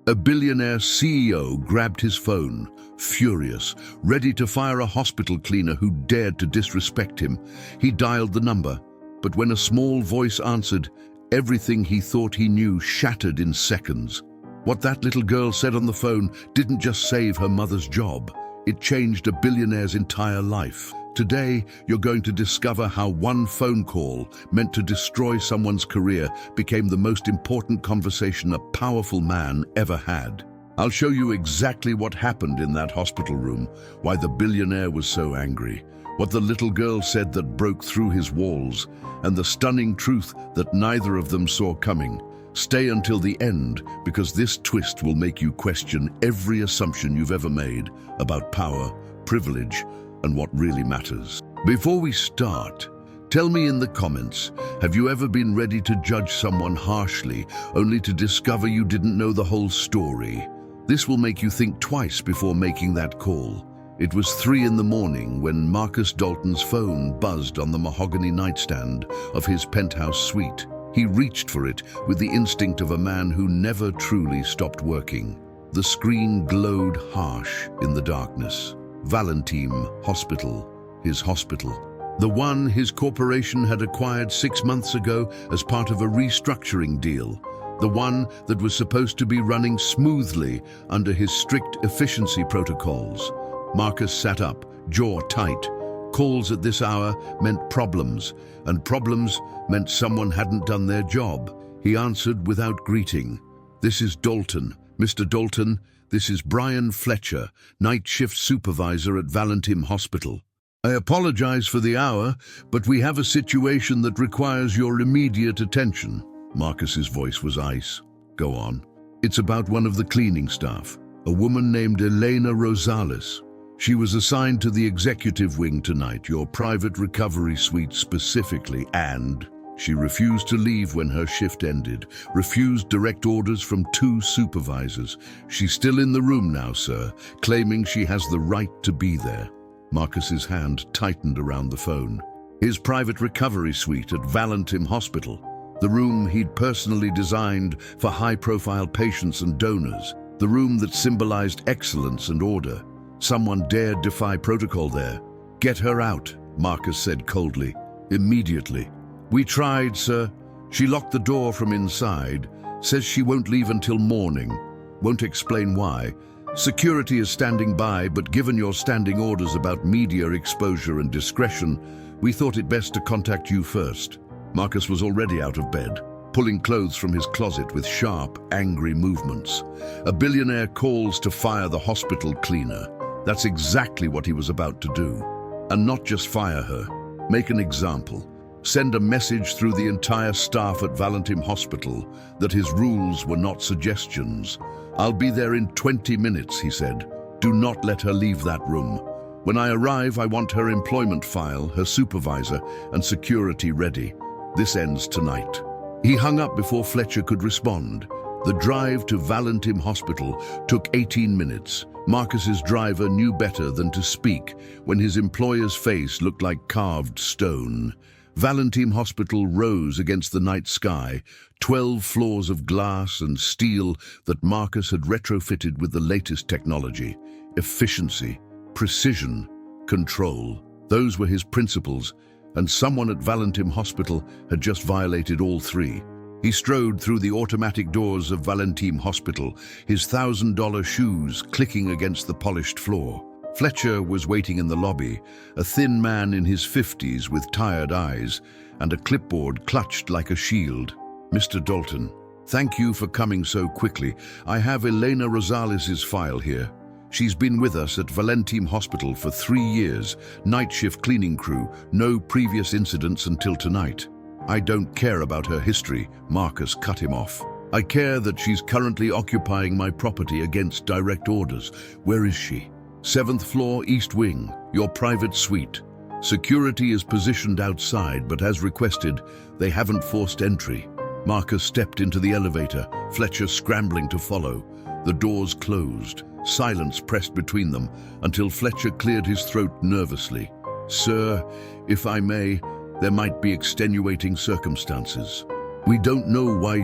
A billionaire CEO grabbed his phone, furious, ready to fire a hospital cleaner who dared to disrespect him. He dialed the number, but when a small voice answered, everything he thought he knew shattered in seconds. What that little girl said on the phone didn't just save her mother's job, it changed a billionaire's entire life. Today, you're going to discover how one phone call meant to destroy someone's career became the most important conversation a powerful man ever had. I'll show you exactly what happened in that hospital room, why the billionaire was so angry, what the little girl said that broke through his walls, and the stunning truth that neither of them saw coming. Stay until the end, because this twist will make you question every assumption you've ever made about power, privilege, and what really matters. Before we start, tell me in the comments, have you ever been ready to judge someone harshly, only to discover you didn't know the whole story? This will make you think twice before making that call. It was 3 in the morning when Marcus Dalton's phone buzzed on the mahogany nightstand of his penthouse suite. He reached for it with the instinct of a man who never truly stopped working. The screen glowed harsh in the darkness. Valentim Hospital, his hospital. The one his corporation had acquired 6 months ago as part of a restructuring deal. The one that was supposed to be running smoothly under his strict efficiency protocols. Marcus sat up, jaw tight. Calls at this hour meant problems, and problems meant someone hadn't done their job. He answered without greeting. "This is Dalton. Mr. Dalton, this is Brian Fletcher, night shift supervisor at Valentim Hospital. I apologize for the hour, but we have a situation that requires your immediate attention." Marcus's voice was ice. "Go on." "It's about one of the cleaning staff, a woman named Elena Rosales. She was assigned to the executive wing tonight, your private recovery suite specifically, and she refused to leave when her shift ended, refused direct orders from 2 supervisors. She's still in the room now, sir, claiming she has the right to be there." Marcus's hand tightened around the phone. His private recovery suite at Valentim Hospital, the room he'd personally designed for high-profile patients and donors, the room that symbolized excellence and order. Someone dared defy protocol there. "Get her out," Marcus said coldly. "Immediately." "We tried, sir. She locked the door from inside, says she won't leave until morning. Won't explain why. Security is standing by, but given your standing orders about media exposure and discretion, we thought it best to contact you first." Marcus was already out of bed, pulling clothes from his closet with sharp, angry movements. A billionaire calls to fire the hospital cleaner. That's exactly what he was about to do. And not just fire her. Make an example. Send a message through the entire staff at Valentim Hospital that his rules were not suggestions. "I'll be there in 20 minutes, he said. "Do not let her leave that room. When I arrive, I want her employment file, her supervisor, and security ready. This ends tonight." He hung up before Fletcher could respond. The drive to Valentim Hospital took 18 minutes. Marcus's driver knew better than to speak when his employer's face looked like carved stone. Valentim Hospital rose against the night sky, 12 floors of glass and steel that Marcus had retrofitted with the latest technology. Efficiency, precision, control. Those were his principles, and someone at Valentim Hospital had just violated all 3. He strode through the automatic doors of Valentim Hospital, his $1,000 shoes clicking against the polished floor. Fletcher was waiting in the lobby, a thin man in his 50s with tired eyes and a clipboard clutched like a shield. "Mr. Dalton, thank you for coming so quickly. I have Elena Rosales' file here. She's been with us at Valentim Hospital for 3 years, night shift cleaning crew, no previous incidents until tonight." "I don't care about her history," Marcus cut him off. "I care that she's currently occupying my property against direct orders. Where is she?" "7th floor, East Wing, your private suite. Security is positioned outside, but as requested, they haven't forced entry." Marcus stepped into the elevator, Fletcher scrambling to follow. The doors closed. Silence pressed between them until Fletcher cleared his throat nervously. "Sir, if I may, there might be extenuating circumstances." We don't know why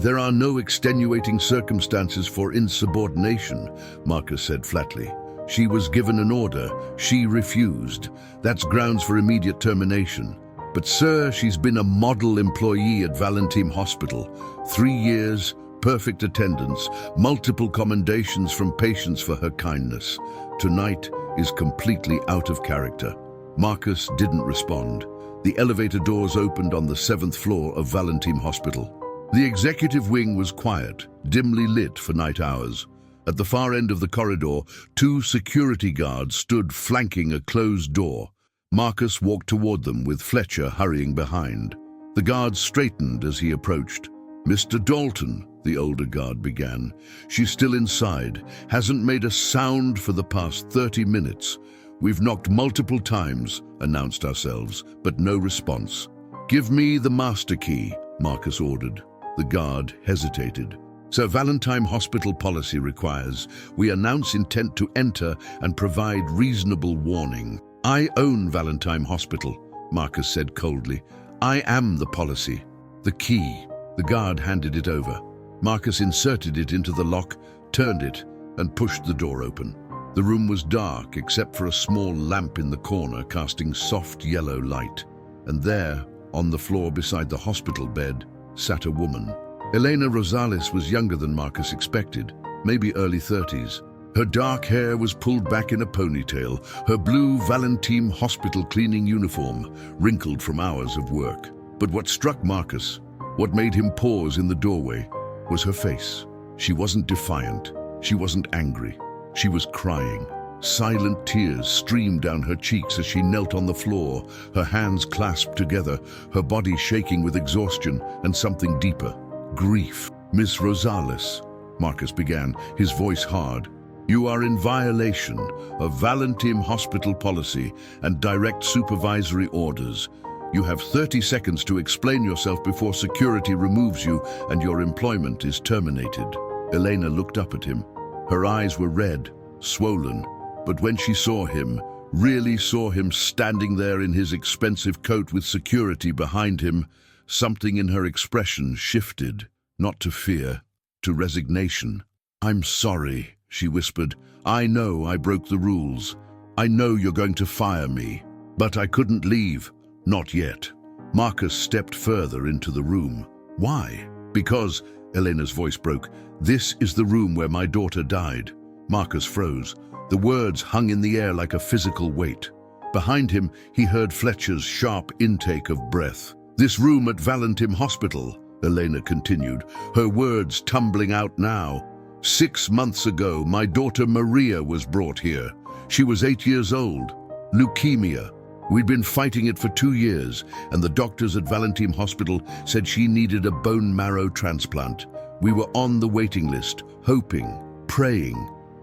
there are no extenuating circumstances for insubordination, Marcus said flatly. She was given an order. She refused. That's grounds for immediate termination. But sir, she's been a model employee at Valentim Hospital. 3 years, perfect attendance, multiple commendations from patients for her kindness. Tonight is completely out of character. Marcus didn't respond. The elevator doors opened on the 7th floor of Valentim Hospital. The executive wing was quiet, dimly lit for night hours. At the far end of the corridor, 2 security guards stood flanking a closed door. Marcus walked toward them with Fletcher hurrying behind. The guards straightened as he approached. "Mr. Dalton," the older guard began. "She's still inside, hasn't made a sound for the past 30 minutes. We've knocked multiple times, announced ourselves, but no response." "Give me the master key," Marcus ordered. The guard hesitated. "So Valentim Hospital policy requires we announce intent to enter and provide reasonable warning." "I own Valentim Hospital," Marcus said coldly. "I am the policy." "The key." The guard handed it over. Marcus inserted it into the lock, turned it, and pushed the door open. The room was dark except for a small lamp in the corner casting soft yellow light. And there, on the floor beside the hospital bed, sat a woman. Elena Rosales was younger than Marcus expected, maybe early 30s. Her dark hair was pulled back in a ponytail, her blue Valentim Hospital cleaning uniform wrinkled from hours of work. But what struck Marcus, what made him pause in the doorway, was her face. She wasn't defiant, she wasn't angry. She was crying. Silent tears streamed down her cheeks as she knelt on the floor, her hands clasped together, her body shaking with exhaustion and something deeper, grief. "Miss Rosales," Marcus began, his voice hard, "you are in violation of Valentim Hospital policy and direct supervisory orders. You have 30 seconds to explain yourself before security removes you and your employment is terminated." Elena looked up at him. Her eyes were red, swollen, but when she saw him, really saw him standing there in his expensive coat with security behind him, something in her expression shifted, not to fear, to resignation. "I'm sorry," she whispered. "I know I broke the rules. I know you're going to fire me. But I couldn't leave. Not yet." Marcus stepped further into the room. "Why?" "Because," Elena's voice broke, "this is the room where my daughter died." Marcus froze. The words hung in the air like a physical weight. Behind him, he heard Fletcher's sharp intake of breath. "This room at Valentim Hospital," Elena continued, her words tumbling out now. "6 months ago, my daughter Maria was brought here. She was 8 years old. Leukemia. We'd been fighting it for 2 years, and the doctors at Valentim Hospital said she needed a bone marrow transplant. We were on the waiting list, hoping, praying."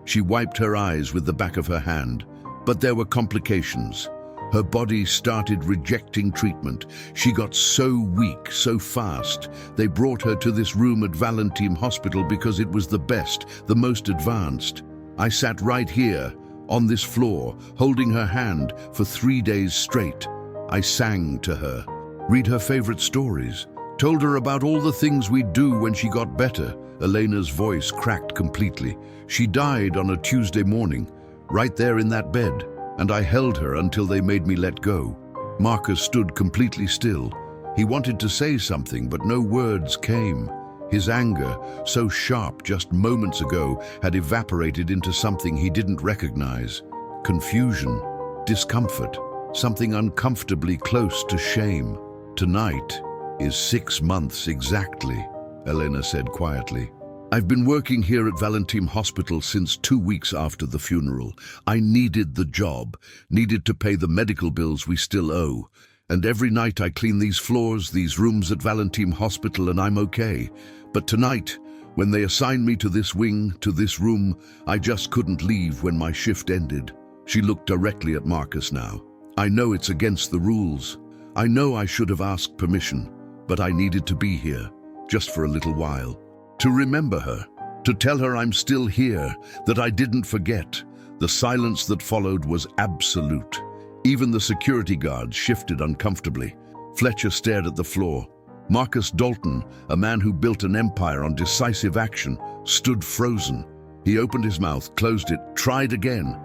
She wiped her eyes with the back of her hand. But there were complications. Her body started rejecting treatment. She got so weak, so fast. They brought her to this room at Valentim Hospital because it was the best, the most advanced. I sat right here, on this floor, holding her hand for 3 days straight. I sang to her, read her favorite stories, told her about all the things we'd do when she got better. Elena's voice cracked completely. She died on a Tuesday morning, right there in that bed, and I held her until they made me let go. Marcus stood completely still. He wanted to say something, but no words came. His anger, so sharp just moments ago, had evaporated into something he didn't recognize. Confusion, discomfort, something uncomfortably close to shame. "Tonight is 6 months exactly," Elena said quietly. "I've been working here at Valentim Hospital since 2 weeks after the funeral. I needed the job, needed to pay the medical bills we still owe. And every night I clean these floors, these rooms at Valentim Hospital, and I'm okay. But tonight, when they assigned me to this wing, to this room, I just couldn't leave when my shift ended." She looked directly at Marcus now. "I know it's against the rules. I know I should have asked permission, but I needed to be here, just for a little while. To remember her, to tell her I'm still here, that I didn't forget." The silence that followed was absolute. Even the security guards shifted uncomfortably. Fletcher stared at the floor. Marcus Dalton, a man who built an empire on decisive action, stood frozen. He opened his mouth, closed it, tried again.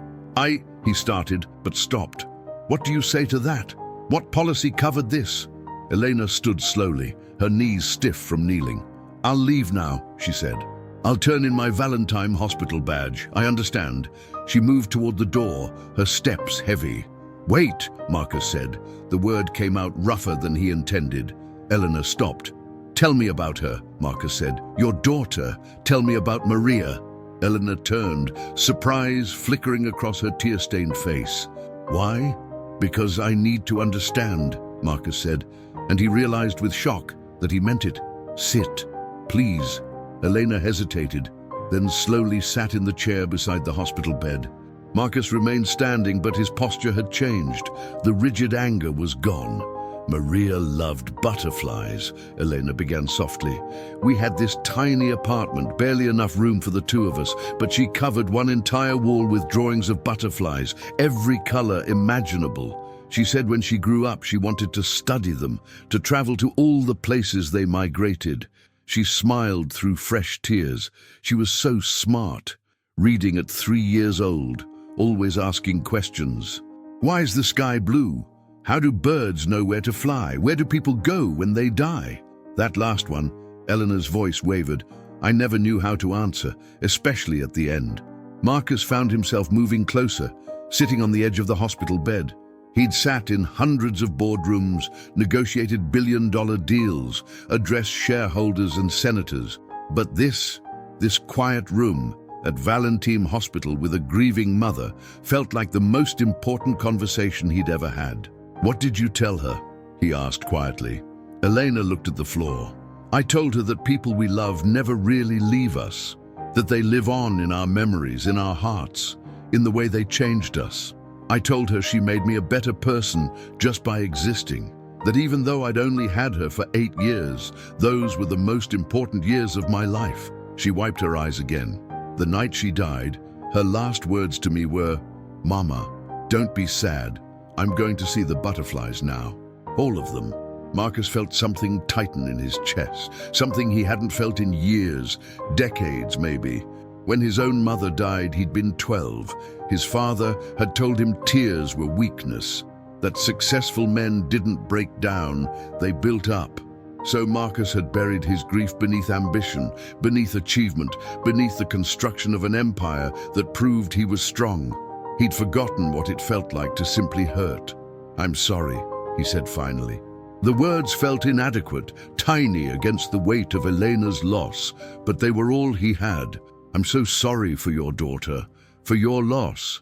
He started, but stopped. What do you say to that? What policy covered this? Elena stood slowly, her knees stiff from kneeling. I'll leave now, she said. I'll turn in my Valentim Hospital badge. I understand. She moved toward the door, her steps heavy. Wait, Marcus said. The word came out rougher than he intended. Elena stopped. Tell me about her, Marcus said. Your daughter. Tell me about Maria. Elena turned, surprise flickering across her tear-stained face. Why? Because I need to understand, Marcus said, and he realized with shock that he meant it. Sit, please. Elena hesitated, then slowly sat in the chair beside the hospital bed. Marcus remained standing, but his posture had changed. The rigid anger was gone. Maria loved butterflies, Elena began softly. We had this tiny apartment, barely enough room for the two of us, but she covered one entire wall with drawings of butterflies, every color imaginable. She said when she grew up, she wanted to study them, to travel to all the places they migrated. She smiled through fresh tears. She was so smart, reading at 3 years old, always asking questions. Why is the sky blue? How do birds know where to fly? Where do people go when they die? That last one, Eleanor's voice wavered. I never knew how to answer, especially at the end. Marcus found himself moving closer, sitting on the edge of the hospital bed. He'd sat in hundreds of boardrooms, negotiated billion-dollar deals, addressed shareholders and senators. But this quiet room at Valentim Hospital with a grieving mother felt like the most important conversation he'd ever had. What did you tell her? He asked quietly. Elena looked at the floor. I told her that people we love never really leave us, that they live on in our memories, in our hearts, in the way they changed us. I told her she made me a better person just by existing, that even though I'd only had her for 8 years, those were the most important years of my life. She wiped her eyes again. The night she died, her last words to me were, Mama, don't be sad. I'm going to see the butterflies now. All of them. Marcus felt something tighten in his chest, something he hadn't felt in years, decades maybe. When his own mother died, he'd been 12. His father had told him tears were weakness, that successful men didn't break down, they built up. So Marcus had buried his grief beneath ambition, beneath achievement, beneath the construction of an empire that proved he was strong. He'd forgotten what it felt like to simply hurt. I'm sorry, he said finally. The words felt inadequate, tiny against the weight of Elena's loss, but they were all he had. I'm so sorry for your daughter, for your loss,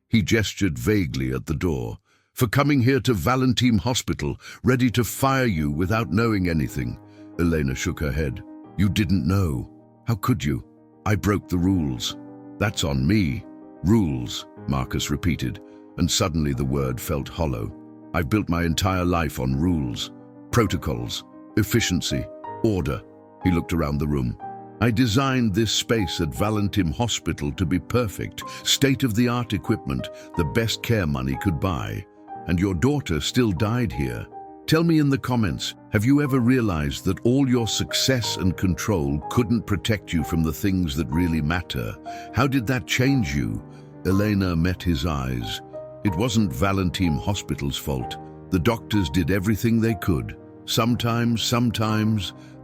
he gestured vaguely at the door, for coming here to Valentim Hospital, ready to fire you without knowing anything. Elena shook her head. You didn't know. How could you? I broke the rules. That's on me. Rules, Marcus repeated, and suddenly the word felt hollow. I've built my entire life on rules, protocols, efficiency, order. He looked around the room. I designed this space at Valentim Hospital to be perfect, state-of-the-art equipment, the best care money could buy. And your daughter still died here. Tell me in the comments, have you ever realized that all your success and control couldn't protect you from the things that really matter? How did that change you? Elena met his eyes. It wasn't Valentim Hospital's fault. The doctors did everything they could. Sometimes,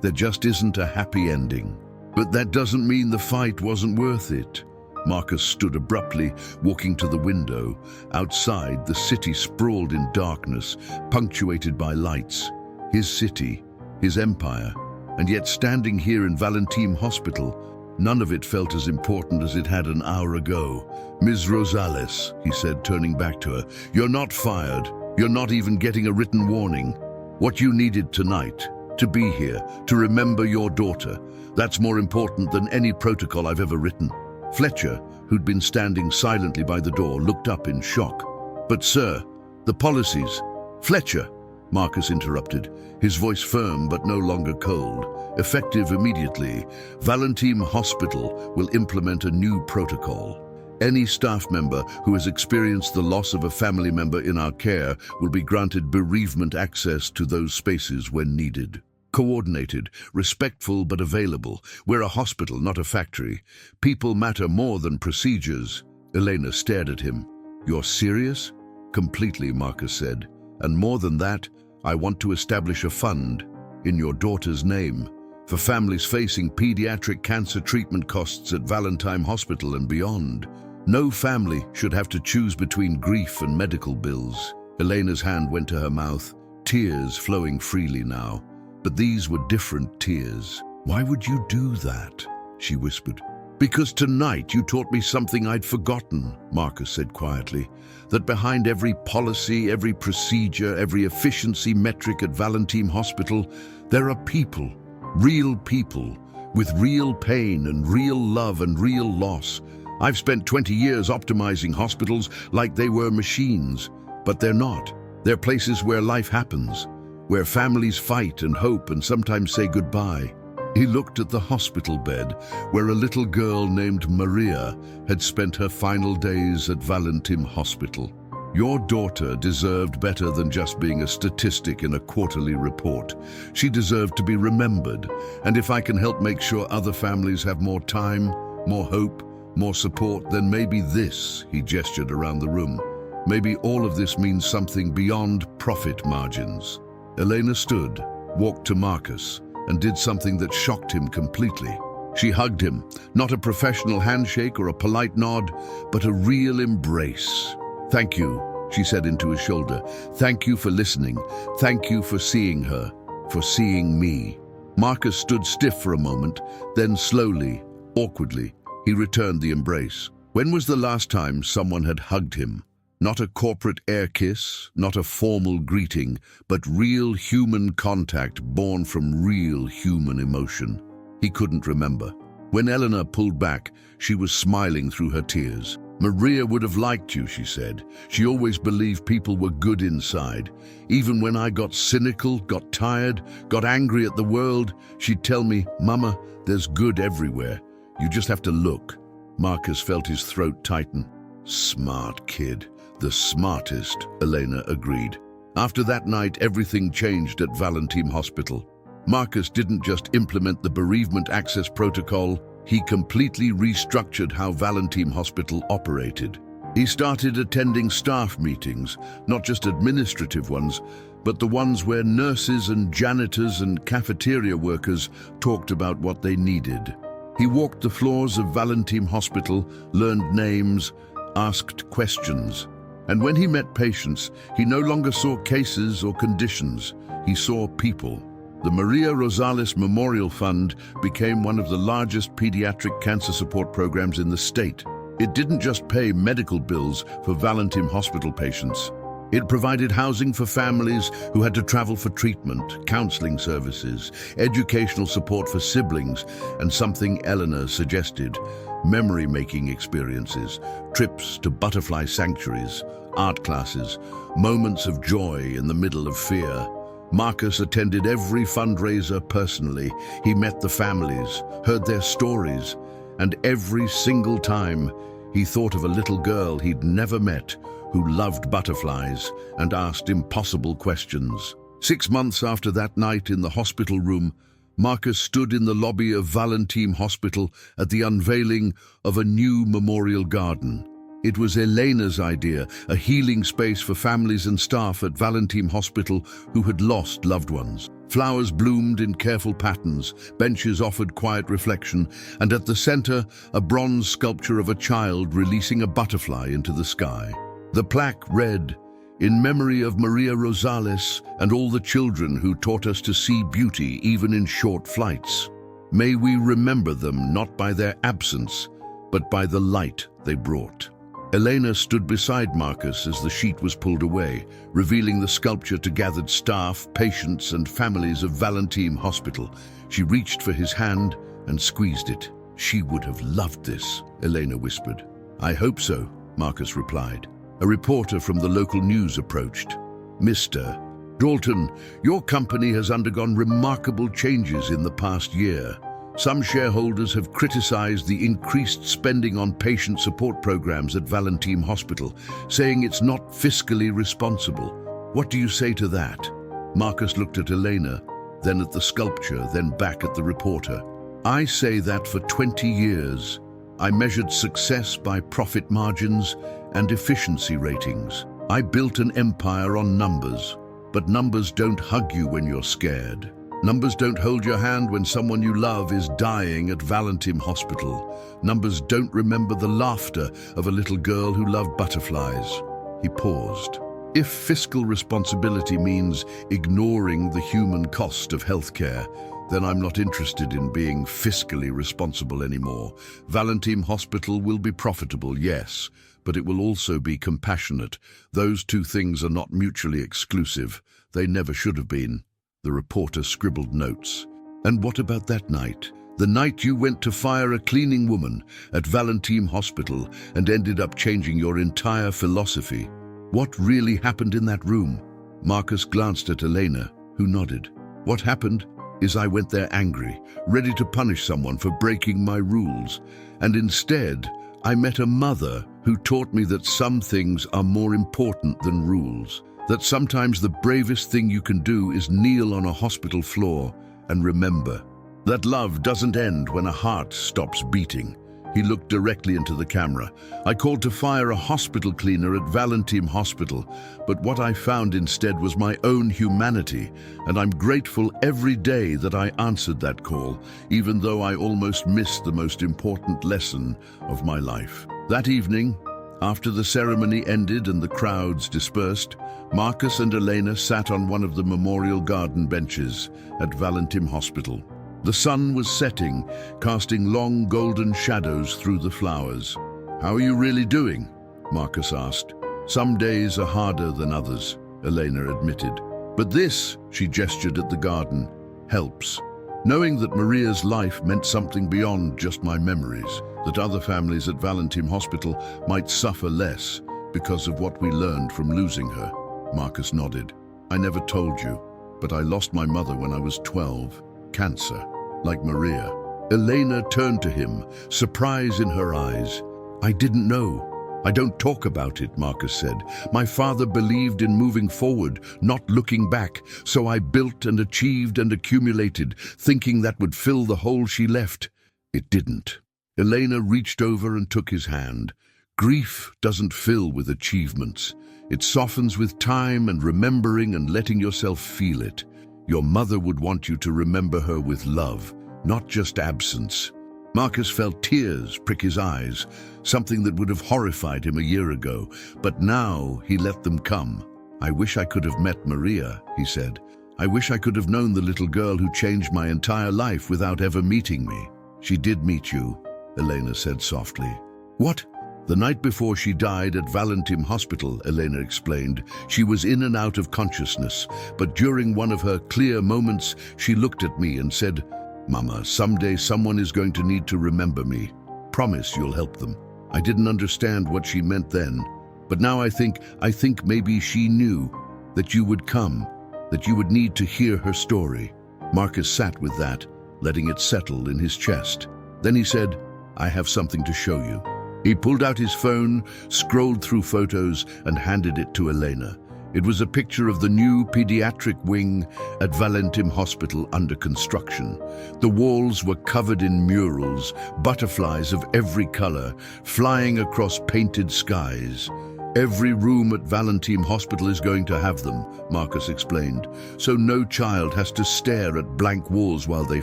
there just isn't a happy ending. But that doesn't mean the fight wasn't worth it. Marcus stood abruptly, walking to the window. Outside, the city sprawled in darkness, punctuated by lights. His city, his empire, and yet standing here in Valentim Hospital, none of it felt as important as it had an hour ago. Ms. Rosales, he said, turning back to her, you're not fired. You're not even getting a written warning. What you needed tonight, to be here, to remember your daughter, that's more important than any protocol I've ever written. Fletcher, who'd been standing silently by the door, looked up in shock. But sir, the policies. Fletcher, Marcus interrupted, his voice firm but no longer cold. Effective immediately, Valentim Hospital will implement a new protocol. Any staff member who has experienced the loss of a family member in our care will be granted bereavement access to those spaces when needed. Coordinated, respectful but available. We're a hospital, not a factory. People matter more than procedures. Elena stared at him. You're serious? Completely, Marcus said. And more than that, I want to establish a fund in your daughter's name for families facing pediatric cancer treatment costs at Valentim Hospital and beyond. No family should have to choose between grief and medical bills. Elena's hand went to her mouth, tears flowing freely now. But these were different tears. Why would you do that? She whispered. Because tonight you taught me something I'd forgotten, Marcus said quietly. That behind every policy, every procedure, every efficiency metric at Valentim Hospital, there are people, real people, with real pain and real love and real loss. I've spent 20 years optimizing hospitals like they were machines, but they're not. They're places where life happens, where families fight and hope and sometimes say goodbye. He looked at the hospital bed where a little girl named Maria had spent her final days at Valentim Hospital. Your daughter deserved better than just being a statistic in a quarterly report. She deserved to be remembered, and if I can help make sure other families have more time, more hope, more support, then maybe this, he gestured around the room. Maybe all of this means something beyond profit margins. Elena stood, walked to Marcus, and did something that shocked him completely. She hugged him, not a professional handshake or a polite nod, but a real embrace. Thank you, she said into his shoulder. Thank you for listening. Thank you for seeing her, for seeing me. Marcus stood stiff for a moment, then slowly, awkwardly, he returned the embrace. When was the last time someone had hugged him? Not a corporate air kiss, not a formal greeting, but real human contact born from real human emotion. He couldn't remember. When Elena pulled back, she was smiling through her tears. Maria would have liked you, she said. She always believed people were good inside. Even when I got cynical, got tired, got angry at the world, she'd tell me, Mama, there's good everywhere. You just have to look. Marcus felt his throat tighten. Smart kid. The smartest, Elena agreed. After that night, everything changed at Valentim Hospital. Marcus didn't just implement the bereavement access protocol, he completely restructured how Valentim Hospital operated. He started attending staff meetings, not just administrative ones, but the ones where nurses and janitors and cafeteria workers talked about what they needed. He walked the floors of Valentim Hospital, learned names, asked questions. And when he met patients, he no longer saw cases or conditions. He saw people. The Maria Rosales Memorial Fund became one of the largest pediatric cancer support programs in the state. It didn't just pay medical bills for Valentim Hospital patients. It provided housing for families who had to travel for treatment, counseling services, educational support for siblings, and something Elena suggested, memory-making experiences, trips to butterfly sanctuaries, art classes, moments of joy in the middle of fear. Marcus attended every fundraiser personally. He met the families, heard their stories, and every single time he thought of a little girl he'd never met who loved butterflies and asked impossible questions. 6 months after that night in the hospital room, Marcus stood in the lobby of Valentim Hospital at the unveiling of a new memorial garden. It was Elena's idea, a healing space for families and staff at Valentim Hospital who had lost loved ones. Flowers bloomed in careful patterns, benches offered quiet reflection, and at the center, a bronze sculpture of a child releasing a butterfly into the sky. The plaque read, "In memory of Maria Rosales and all the children who taught us to see beauty even in short flights. May we remember them not by their absence, but by the light they brought." Elena stood beside Marcus as the sheet was pulled away, revealing the sculpture to gathered staff, patients, and families of Valentim Hospital. She reached for his hand and squeezed it. "She would have loved this," Elena whispered. "I hope so," Marcus replied. A reporter from the local news approached. "Mr. Dalton, your company has undergone remarkable changes in the past year. Some shareholders have criticized the increased spending on patient support programs at Valentim Hospital, saying it's not fiscally responsible. What do you say to that? Marcus looked at Elena, then at the sculpture, then back at the reporter. I say that for 20 years, I measured success by profit margins and efficiency ratings. I built an empire on numbers, but numbers don't hug you when you're scared. Numbers don't hold your hand when someone you love is dying at Valentim Hospital. Numbers don't remember the laughter of a little girl who loved butterflies. He paused. If fiscal responsibility means ignoring the human cost of healthcare, then I'm not interested in being fiscally responsible anymore. Valentim Hospital will be profitable, yes, but it will also be compassionate. Those two things are not mutually exclusive. They never should have been. The reporter scribbled notes. And what about that night? The night you went to fire a cleaning woman at Valentim Hospital and ended up changing your entire philosophy. What really happened in that room? Marcus glanced at Elena, who nodded. What happened is I went there angry, ready to punish someone for breaking my rules. And instead, I met a mother who taught me that some things are more important than rules. That sometimes the bravest thing you can do is kneel on a hospital floor and remember that love doesn't end when a heart stops beating. He looked directly into the camera. I called to fire a hospital cleaner at Valentim Hospital, but what I found instead was my own humanity, and I'm grateful every day that I answered that call, even though I almost missed the most important lesson of my life. That evening, after the ceremony ended and the crowds dispersed, Marcus and Elena sat on one of the memorial garden benches at Valentim Hospital. The sun was setting, casting long golden shadows through the flowers. How are you really doing? Marcus asked. Some days are harder than others, Elena admitted. But this, she gestured at the garden, helps. Knowing that Maria's life meant something beyond just my memories, that other families at Valentim Hospital might suffer less because of what we learned from losing her. Marcus nodded. I never told you, but I lost my mother when I was 12. Cancer, like Maria. Elena turned to him, surprise in her eyes. I didn't know. I don't talk about it, Marcus said. My father believed in moving forward, not looking back, so I built and achieved and accumulated, thinking that would fill the hole she left. It didn't. Elena reached over and took his hand. Grief doesn't fill with achievements. It softens with time and remembering and letting yourself feel it. Your mother would want you to remember her with love, not just absence. Marcus felt tears prick his eyes, something that would have horrified him a year ago, but now he let them come. I wish I could have met Maria, he said. I wish I could have known the little girl who changed my entire life without ever meeting me. She did meet you, Elena said softly. What? The night before she died at Valentim Hospital, Elena explained, she was in and out of consciousness, but during one of her clear moments, she looked at me and said, Mama, someday someone is going to need to remember me. Promise you'll help them. I didn't understand what she meant then, but now I think maybe she knew that you would come, that you would need to hear her story. Marcus sat with that, letting it settle in his chest. Then he said, I have something to show you. He pulled out his phone, scrolled through photos, and handed it to Elena. It was a picture of the new pediatric wing at Valentim Hospital under construction. The walls were covered in murals, butterflies of every color, flying across painted skies. Every room at Valentim Hospital is going to have them, Marcus explained, so no child has to stare at blank walls while they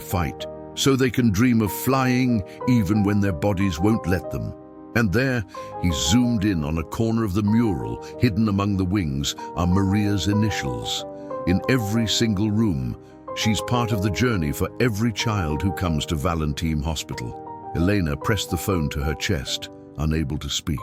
fight, so they can dream of flying even when their bodies won't let them. And there, he zoomed in on a corner of the mural, hidden among the wings, are Maria's initials. In every single room, she's part of the journey for every child who comes to Valentim Hospital. Elena pressed the phone to her chest, unable to speak.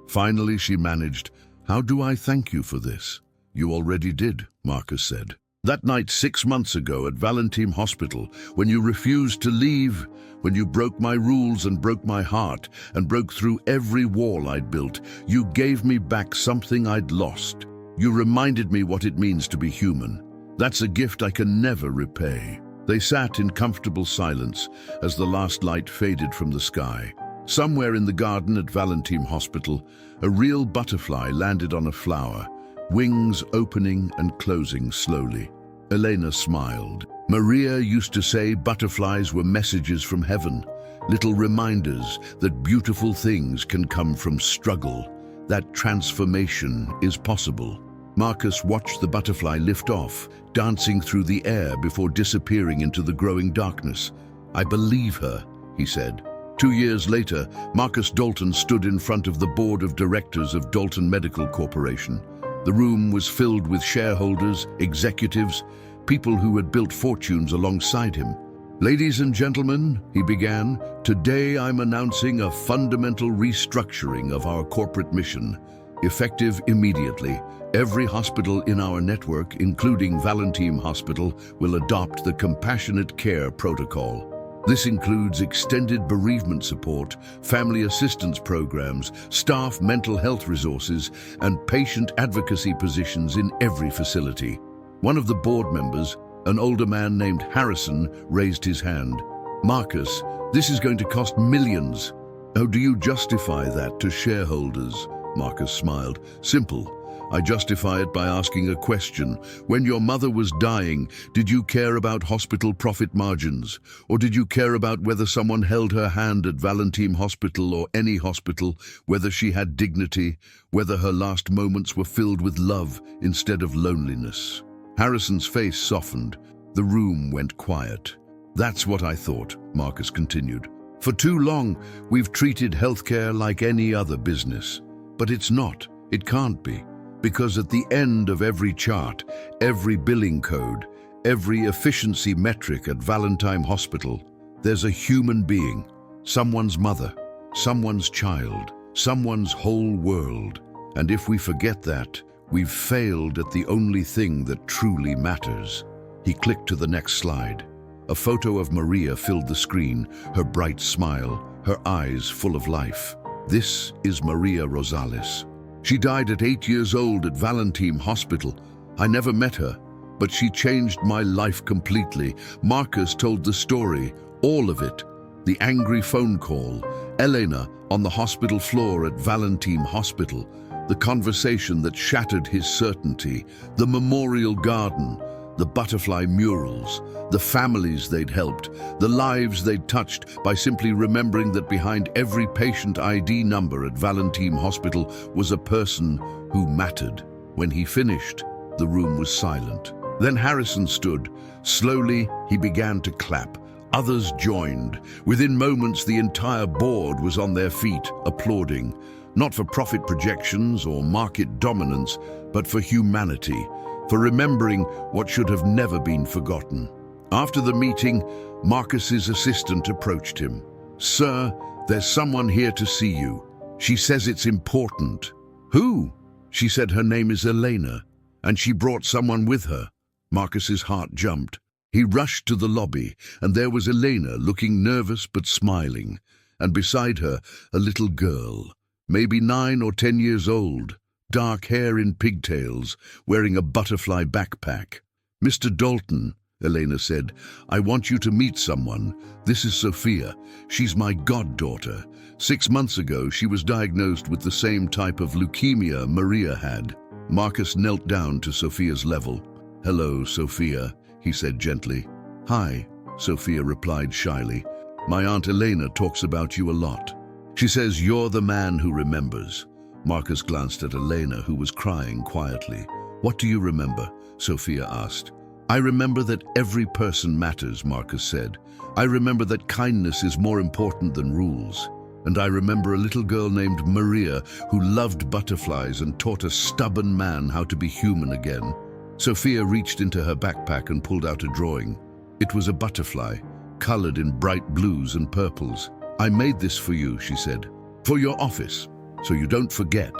Finally, she managed, How do I thank you for this? You already did, Marcus said. That night 6 months ago at Valentim Hospital, when you refused to leave, when you broke my rules and broke my heart and broke through every wall I'd built, you gave me back something I'd lost. You reminded me what it means to be human. That's a gift I can never repay. They sat in comfortable silence as the last light faded from the sky. Somewhere in the garden at Valentim Hospital, a real butterfly landed on a flower, wings opening and closing slowly. Elena smiled. Maria used to say butterflies were messages from heaven, little reminders that beautiful things can come from struggle, that transformation is possible. Marcus watched the butterfly lift off, dancing through the air before disappearing into the growing darkness. "I believe her," he said. 2 years later, Marcus Dalton stood in front of the board of directors of Dalton Medical Corporation. The room was filled with shareholders, executives, people who had built fortunes alongside him. "Ladies and gentlemen," he began, "today I'm announcing a fundamental restructuring of our corporate mission. Effective immediately, every hospital in our network, including Valentim Hospital, will adopt the Compassionate Care Protocol. This includes extended bereavement support, family assistance programs, staff mental health resources, and patient advocacy positions in every facility." One of the board members, an older man named Harrison, raised his hand. "Marcus, this is going to cost millions." "How do you justify that to shareholders?" Marcus smiled. "Simple. I justify it by asking a question. When your mother was dying, did you care about hospital profit margins? Or did you care about whether someone held her hand at Valentim Hospital or any hospital, whether she had dignity, whether her last moments were filled with love instead of loneliness?" Harrison's face softened. The room went quiet. "That's what I thought," Marcus continued. "For too long, we've treated healthcare like any other business. But it's not. It can't be. Because at the end of every chart, every billing code, every efficiency metric at Valentim Hospital, there's a human being, someone's mother, someone's child, someone's whole world. And if we forget that, we've failed at the only thing that truly matters." He clicked to the next slide. A photo of Maria filled the screen, her bright smile, her eyes full of life. This is Maria Rosales. She died at 8 years old at Valentim Hospital. I never met her, but she changed my life completely. Marcus told the story, all of it. The angry phone call, Elena on the hospital floor at Valentim Hospital, the conversation that shattered his certainty, the memorial garden, the butterfly murals, the families they'd helped, the lives they'd touched by simply remembering that behind every patient ID number at Valentim Hospital was a person who mattered. When he finished, the room was silent. Then Harrison stood. Slowly, he began to clap. Others joined. Within moments, the entire board was on their feet, applauding, not for profit projections or market dominance, but for humanity, for remembering what should have never been forgotten. After the meeting, Marcus's assistant approached him. "Sir, there's someone here to see you. She says it's important." "Who?" She said her name is Elena, and she brought someone with her. Marcus's heart jumped. He rushed to the lobby, and there was Elena, looking nervous but smiling, and beside her, a little girl, maybe 9 or 10 years old, dark hair in pigtails, wearing a butterfly backpack. "Mr. Dalton," Elena said, "I want you to meet someone. This is Sophia. She's my goddaughter. 6 months ago, she was diagnosed with the same type of leukemia Maria had." Marcus knelt down to Sophia's level. "Hello, Sophia," he said gently. "Hi," Sophia replied shyly. "My Aunt Elena talks about you a lot. She says you're the man who remembers." Marcus glanced at Elena, who was crying quietly. "What do you remember?" Sophia asked. "I remember that every person matters," Marcus said. "I remember that kindness is more important than rules. And I remember a little girl named Maria who loved butterflies and taught a stubborn man how to be human again." Sophia reached into her backpack and pulled out a drawing. It was a butterfly, colored in bright blues and purples. "I made this for you," she said, "for your office, so you don't forget."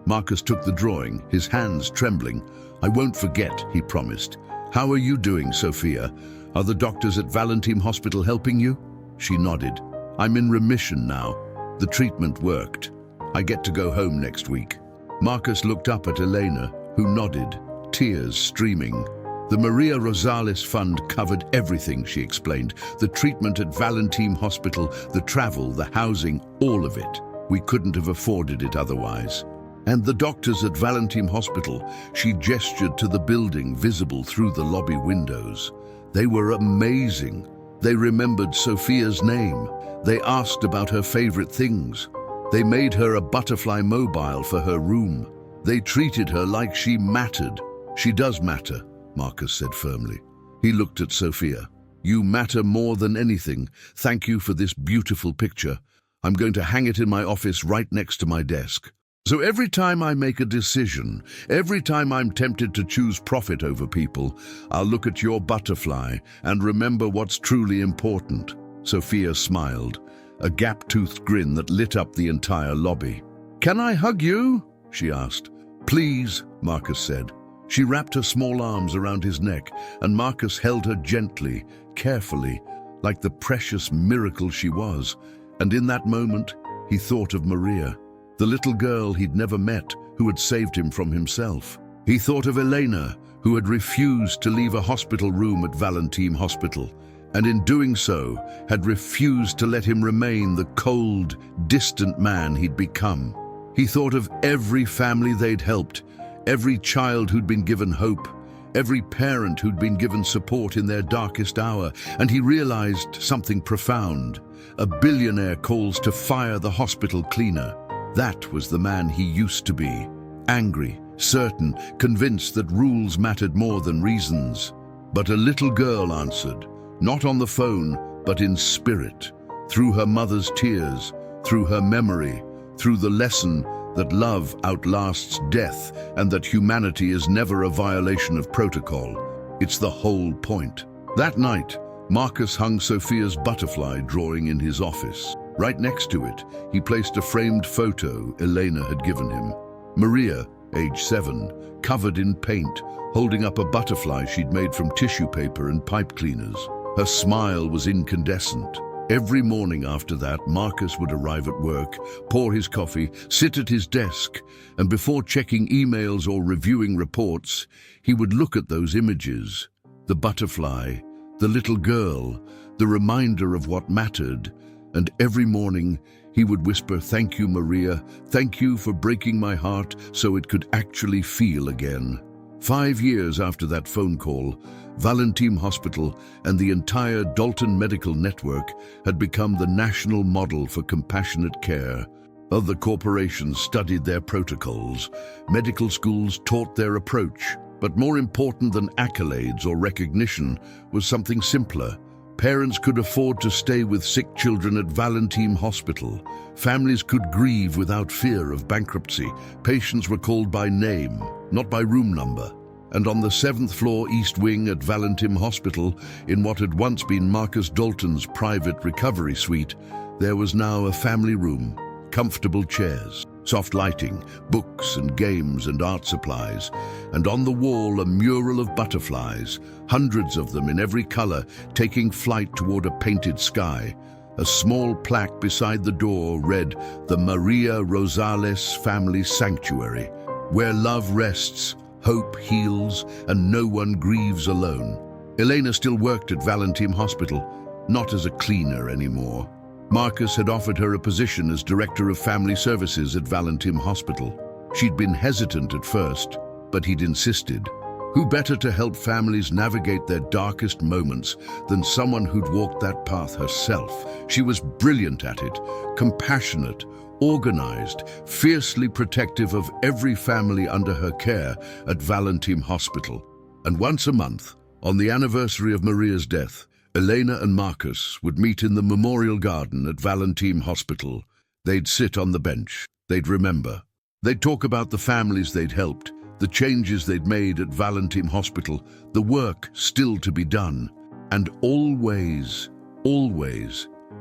Marcus took the drawing, his hands trembling. "I won't forget," he promised. "How are you doing, Sophia? Are the doctors at Valentim Hospital helping you?" She nodded. "I'm in remission now. The treatment worked. I get to go home next week." Marcus looked up at Elena, who nodded, tears streaming. The Maria Rosales Fund covered everything, she explained. The treatment at Valentim Hospital, the travel, the housing, all of it. We couldn't have afforded it otherwise. And the doctors at Valentim Hospital, she gestured to the building visible through the lobby windows. They were amazing. They remembered Sophia's name. They asked about her favorite things. They made her a butterfly mobile for her room. They treated her like she mattered. She does matter, Marcus said firmly. He looked at Sophia. You matter more than anything. Thank you for this beautiful picture. I'm going to hang it in my office right next to my desk. So every time I make a decision, every time I'm tempted to choose profit over people, I'll look at your butterfly and remember what's truly important. Sophia smiled, a gap-toothed grin that lit up the entire lobby. Can I hug you? She asked. Please, Marcus said. She wrapped her small arms around his neck, and Marcus held her gently, carefully, like the precious miracle she was. And in that moment, he thought of Maria, the little girl he'd never met who had saved him from himself. He thought of Elena, who had refused to leave a hospital room at Valentim Hospital, and in doing so, had refused to let him remain the cold, distant man he'd become. He thought of every family they'd helped, every child who'd been given hope, every parent who'd been given support in their darkest hour, and he realized something profound. A billionaire calls to fire the hospital cleaner. That was the man he used to be. Angry, certain, convinced that rules mattered more than reasons. But a little girl answered, not on the phone, but in spirit, through her mother's tears, through her memory, through the lesson that love outlasts death and that humanity is never a violation of protocol. It's the whole point. That night, Marcus hung Sophia's butterfly drawing in his office. Right next to it, he placed a framed photo Elena had given him. Maria, age 7, covered in paint, holding up a butterfly she'd made from tissue paper and pipe cleaners. Her smile was incandescent. Every morning after that, Marcus would arrive at work, pour his coffee, sit at his desk, and before checking emails or reviewing reports, he would look at those images. The butterfly, the little girl, the reminder of what mattered, and every morning he would whisper, "Thank you, Maria. Thank you for breaking my heart so it could actually feel again." 5 years after that phone call, Valentim Hospital and the entire Dalton medical network had become the national model for compassionate care. Other corporations studied their protocols. Medical schools taught their approach. But more important than accolades or recognition was something simpler. Parents could afford to stay with sick children at Valentim Hospital. Families could grieve without fear of bankruptcy. Patients were called by name, not by room number. And on the 7th floor East Wing at Valentim Hospital, in what had once been Marcus Dalton's private recovery suite, there was now a family room, comfortable chairs, soft lighting, books and games and art supplies, and on the wall a mural of butterflies, hundreds of them in every color, taking flight toward a painted sky. A small plaque beside the door read, "The Maria Rosales Family Sanctuary, where love rests, hope heals, and no one grieves alone." Elena still worked at Valentim Hospital, not as a cleaner anymore. Marcus had offered her a position as Director of Family Services at Valentim Hospital. She'd been hesitant at first, but he'd insisted. Who better to help families navigate their darkest moments than someone who'd walked that path herself? She was brilliant at it, compassionate, organized, fiercely protective of every family under her care at Valentim Hospital. And once a month, on the anniversary of Maria's death, Elena and Marcus would meet in the memorial garden at Valentim Hospital. They'd sit on the bench. They'd remember. They'd talk about the families they'd helped, the changes they'd made at Valentim Hospital, the work still to be done. And always,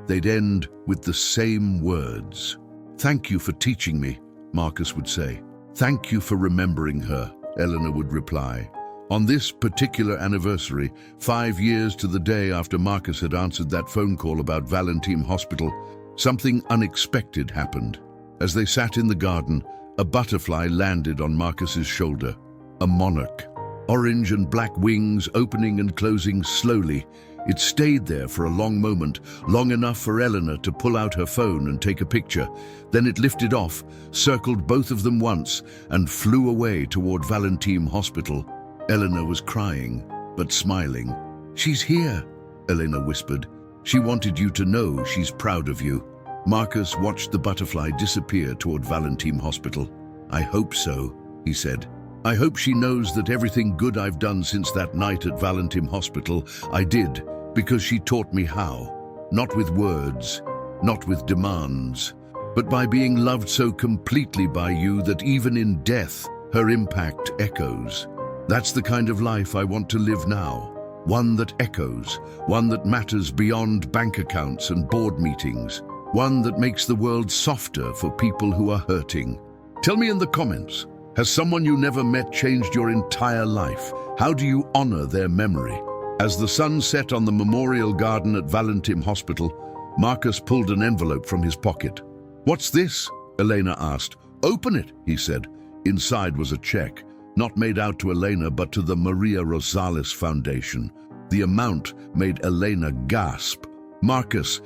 they'd end with the same words. "Thank you for teaching me," Marcus would say. "Thank you for remembering her," Elena would reply. On this particular anniversary, 5 years to the day after Marcus had answered that phone call about Valentim Hospital, something unexpected happened. As they sat in the garden, a butterfly landed on Marcus's shoulder. A monarch. orange and black wings opening and closing slowly. It stayed there for a long moment, long enough for Elena to pull out her phone and take a picture. Then it lifted off, circled both of them once, and flew away toward Valentim Hospital. Elena was crying, but smiling. "She's here," Elena whispered. "She wanted you to know she's proud of you." Marcus watched the butterfly disappear toward Valentim Hospital. "I hope so," he said. "I hope she knows that everything good I've done since that night at Valentim Hospital, I did because she taught me how. Not with words, not with demands, but by being loved so completely by you that even in death, her impact echoes. That's the kind of life I want to live now. One that echoes, one that matters beyond bank accounts and board meetings, one that makes the world softer for people who are hurting." Tell me in the comments, has someone you never met changed your entire life? How do you honor their memory? As the sun set on the memorial garden at Valentim Hospital, Marcus pulled an envelope from his pocket. "What's this?" Elena asked. "Open it," he said. Inside was a check, not made out to Elena but to the Maria Rosales Foundation. The amount made Elena gasp. "Marcus,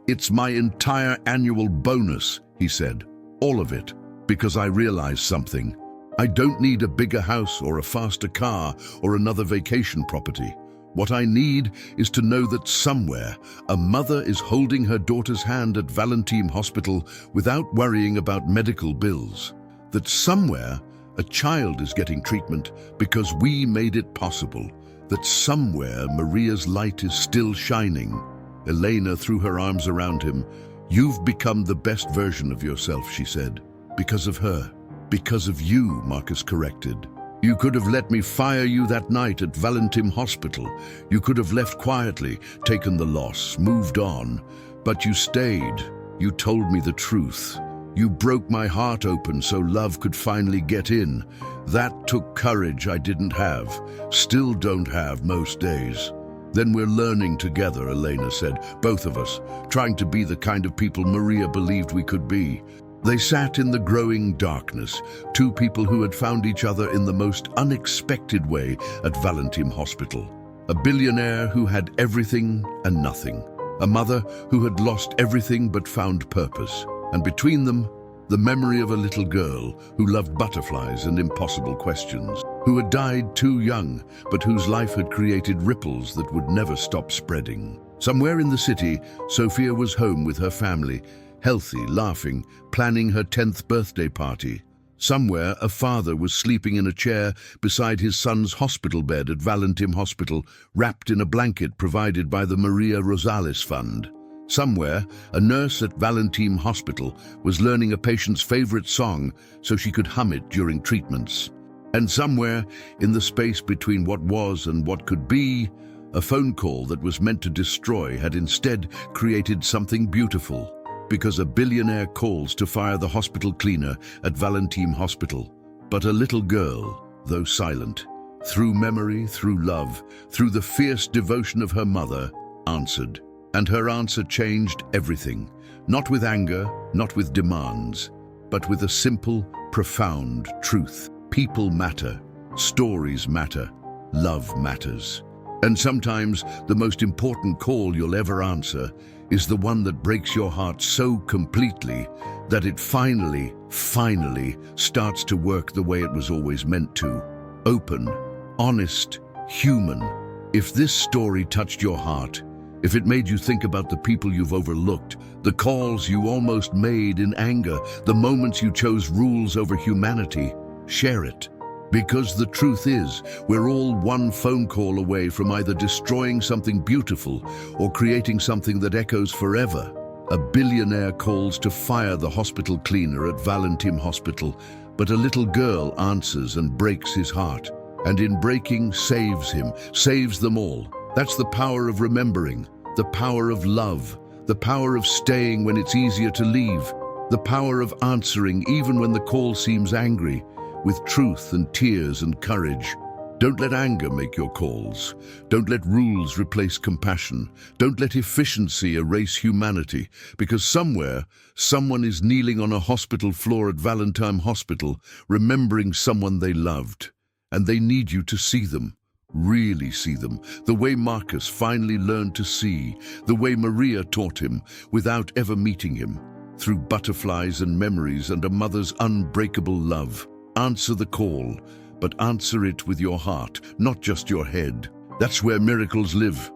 it's my entire annual bonus," he said. "All of it, because I realized something. I don't need a bigger house or a faster car or another vacation property. What I need is to know that somewhere a mother is holding her daughter's hand at Valentim Hospital without worrying about medical bills. That somewhere a child is getting treatment because we made it possible. That somewhere Maria's light is still shining." Elena threw her arms around him. "You've become the best version of yourself," she said. "Because of her." "Because of you," Marcus corrected. "You could have let me fire you that night at Valentim Hospital. You could have left quietly, taken the loss, moved on. But you stayed. You told me the truth. You broke my heart open so love could finally get in. That took courage I didn't have, still don't have most days." "Then we're learning together," Elena said, "both of us, trying to be the kind of people Maria believed we could be." They sat in the growing darkness, two people who had found each other in the most unexpected way at Valentim Hospital. A billionaire who had everything and nothing. A mother who had lost everything but found purpose. And between them, the memory of a little girl who loved butterflies and impossible questions, who had died too young, but whose life had created ripples that would never stop spreading. Somewhere in the city, Sophia was home with her family, healthy, laughing, planning her 10th birthday party. Somewhere, a father was sleeping in a chair beside his son's hospital bed at Valentim Hospital, wrapped in a blanket provided by the Maria Rosales Fund. Somewhere, a nurse at Valentim Hospital was learning a patient's favorite song so she could hum it during treatments. And somewhere, in the space between what was and what could be, a phone call that was meant to destroy had instead created something beautiful. Because a billionaire calls to fire the hospital cleaner at Valentim Hospital. But a little girl, though silent, through memory, through love, through the fierce devotion of her mother, answered. And her answer changed everything. Not with anger, not with demands, but with a simple, profound truth. People matter, stories matter, love matters. And sometimes the most important call you'll ever answer is the one that breaks your heart so completely that it finally starts to work the way it was always meant to. Open, honest, human. If this story touched your heart, if it made you think about the people you've overlooked, the calls you almost made in anger, the moments you chose rules over humanity, share it. Because the truth is, we're all one phone call away from either destroying something beautiful or creating something that echoes forever. A billionaire calls to fire the hospital cleaner at Valentim Hospital, but a little girl answers and breaks his heart. And in breaking, saves him, saves them all. That's the power of remembering, the power of love, the power of staying when it's easier to leave, the power of answering even when the call seems angry, with truth and tears and courage. Don't let anger make your calls. Don't let rules replace compassion. Don't let efficiency erase humanity, because somewhere, someone is kneeling on a hospital floor at Valentim Hospital, remembering someone they loved. And they need you to see them, really see them, the way Marcus finally learned to see, the way Maria taught him without ever meeting him, through butterflies and memories and a mother's unbreakable love. Answer the call, but answer it with your heart, not just your head. That's where miracles live.